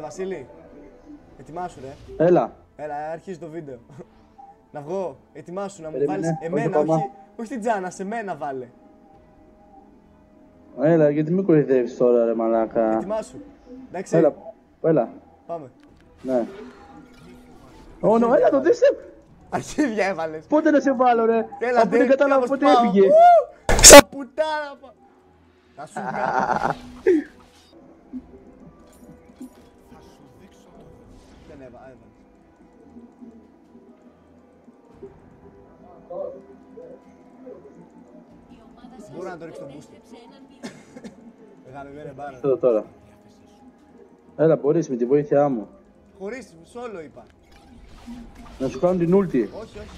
Βασίλη, ετοιμάσου ρε. Έλα. Έλα, αρχίζει το βίντεο. Να βγω, ετοιμάσου να μου Περίμενε, βάλεις εμένα, όχι, όχι την Τζάνα, σε μένα βάλε. Έλα, γιατί με κορυδεύεις τώρα ρε μαλάκα. Ετοιμάσου, εντάξει. Έλα. Πάμε. Ναι. Όνο, έλα το δίστε. Αρχίδια έβαλες. Πότε να σε βάλω ρε. Έλα, αφού δεν κατάλαβα πότε πάω. έφυγε. Στα πουτάρα πα. Θα σου κάνω. Δεν έβαλες. Μπορώ να το ρίξω το booster. Μεγάλο γέρε μπάρα. Αυτό τώρα. Έλα, μπορείς με τη βοήθειά μου. Χωρίς, solo είπα. Να σου κάνω την ούλτη. Όχι, όχι.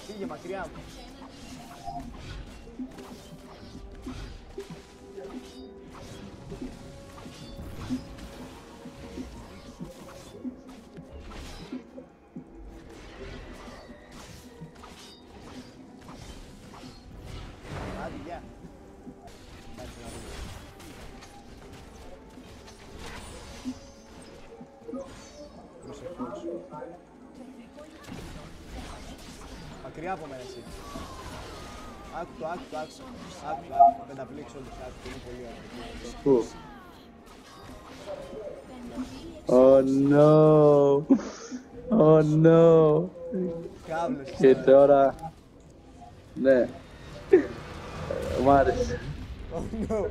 Φύγε μακριά μου. Άντε, γεια. Μακριά από μένα εσύ. Άκου το, άκου το, άκου το. Άκου το, άκου το. Δεν τα πλήξω όλους, άκου το. Είναι πολύ ωραίο. Πού? Oh no. Oh no. Κάβλες. Και τώρα... Ναι. Μ' άρεσε. Oh no.